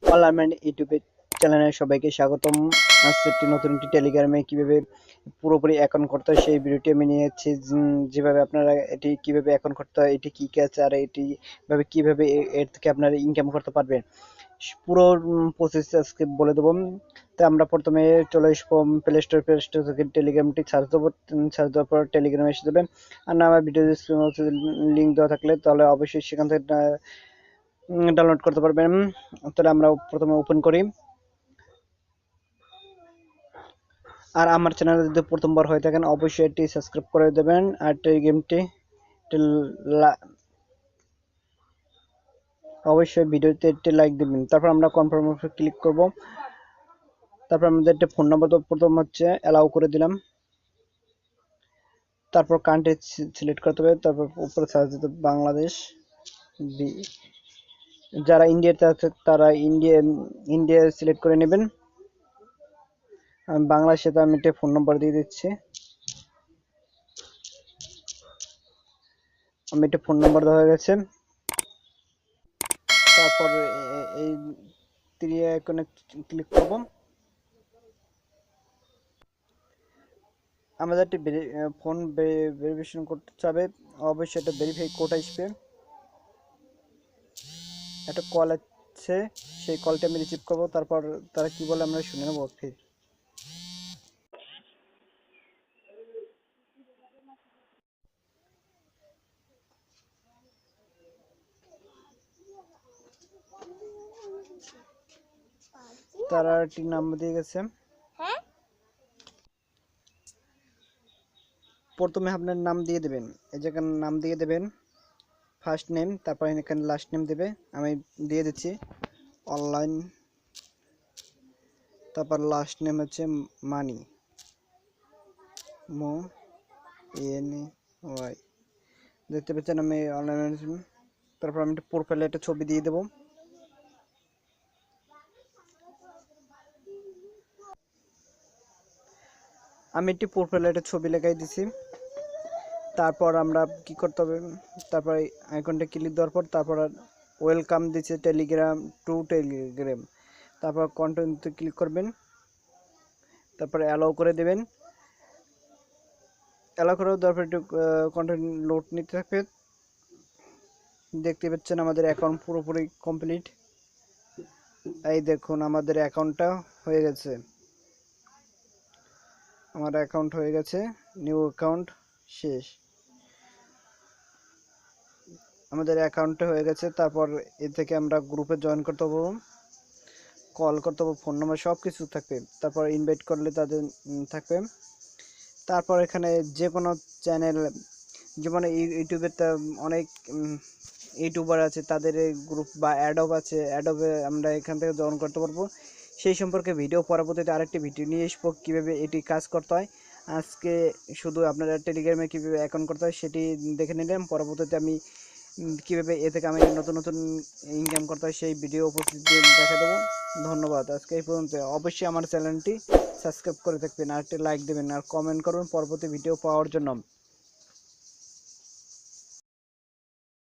Online ইউটিউবে চ্যানেলে সবাইকে স্বাগতম। আজকে নতুন একটি টেলিগ্রামে কিভাবে পুরোপুরি অ্যাকাউন্ট করতে হয় সেই ভিডিওটি আমি নিয়েছি। যেভাবে আপনারা এটি কিভাবে অ্যাকাউন্ট করতে হয়, এটি কি কাজ, আর এটি ভাবে কিভাবে এর থেকে আপনারা ইনকাম করতে পারবেন, পুরো প্রসেস আজকে বলে দেবো। তো আমরা প্রথমে চলে আসবো প্লে স্টোর থেকে টেলিগ্রামটি সার্চ দেওয়ার পর টেলিগ্রামে এসে যাবেন। আর না আমার ভিডিও লিঙ্ক দেওয়া থাকলে তাহলে অবশ্যই সেখান থেকে ডাউনলোড করতে পারবেন। তাহলে আমরা প্রথমে ওপেন করি। আর আমার চ্যানেল যদি প্রথমবার হয়ে থাকেন অবশ্যই এটি সাবস্ক্রাইব করে দেবেন। আর টেলিগ্রামটি অবশ্যই ভিডিওতে একটি লাইক দিবেন। তারপর আমরা কনফার্ম অপশনে ক্লিক করব। তারপর আমাদের একটা ফোন নাম্বার তো প্রথম হচ্ছে অ্যালাউ করে দিলাম। তারপর কান্ট্রি সিলেক্ট করতে হবে। তারপর উপরে সার্চ দিতে বাংলাদেশ। যারা ইন্ডিয়াতে আছে তারা ইন্ডিয়া সিলেক্ট করে নেবেন। আমি বাংলাদেশে তো আমি একটা ফোন নাম্বার দিয়ে দিচ্ছি। আমি একটা ফোন নাম্বার দেওয়া হয়ে গেছে। তারপর এই 3 আইকনে ক্লিক করব। আমাদের একটি ফোন ভেরিফিকেশন করতে চাবে, অবশ্যই একটা ভেরিফাই কোড আসবে। একটা কল আছে, সেই কলটা আমি রিসিভ করব। তারপর তারা কি বলে আমরা শুনে নেব। ফির তারা একটি নাম্বার দিয়ে গেছে। প্রথমে আপনার নাম দিয়ে দেবেন, এই জায়গায় নাম দিয়ে দেবেন, ফার্স্ট নেম, তারপর এখানে লাস্ট নেম দেবে। আমি দিয়ে দিচ্ছি অনলাইন। তারপর লাস্ট নেম হচ্ছে মানি, মো এন ওয়াই, দেখতে পাচ্ছেন আমি অনলাইন। তারপর আমি একটা প্রোফাইলে একটা ছবি দিয়ে দেবো। আমি একটি প্রোফাইলে একটা ছবি লেখাই দিছি। তারপর আমরা কি করতে হবে, তারপর আইকনটা ক্লিক দেওয়ার পর তারপর ওয়েলকাম দিচ্ছে টেলিগ্রাম টু টেলিগ্রাম। তারপর কন্টিনিউতে ক্লিক করবেন। তারপরে অ্যালাউ করে দেবেন। অ্যালাউ করে দেওয়ার পর একটু কন্টেন্ট লোড নিতে থাকবে। দেখতে পাচ্ছেন আমাদের অ্যাকাউন্ট পুরোপুরি কমপ্লিট। এই দেখুন আমাদের অ্যাকাউন্টটা হয়ে গেছে। আমার অ্যাকাউন্ট হয়ে গেছে, নিউ অ্যাকাউন্ট শেষ। আমাদের অ্যাকাউন্টে হয়ে গেছে। তারপর এ থেকে আমরা গ্রুপে জয়েন করতে পারবো, কল করতে পারবো, ফোন নাম্বার সব কিছু থাকবে। তারপর ইনভাইট করলে তাদের থাকবে। তারপর এখানে যে কোনো চ্যানেল, যেমন ইউটিউবে অনেক ইউটিউবার আছে, তাদের গ্রুপ বা অ্যাডব আছে, অ্যাডবে আমরা এখান থেকে জয়েন করতে পারবো। সেই সম্পর্কে ভিডিও পরবর্তীতে আরেকটি ভিডিও নিয়ে আসবো কীভাবে এটি কাজ করতে হয়। আজকে শুধু আপনারা টেলিগ্রামে কীভাবে অ্যাকাউন্ট করতে হয় সেটি দেখে নিলাম। পরবর্তীতে আমি কীভাবে এ থেকে আমি নতুন নতুন ইনকাম করতে হয় সেই ভিডিও উপস্থিত দেখা দেবো। ধন্যবাদ। আজকে এই পর্যন্ত। অবশ্যই আমার চ্যানেলটি সাবস্ক্রাইব করে থাকবেন, আর একটি লাইক দেবেন, আর কমেন্ট করুন পরবর্তী ভিডিও পাওয়ার জন্য।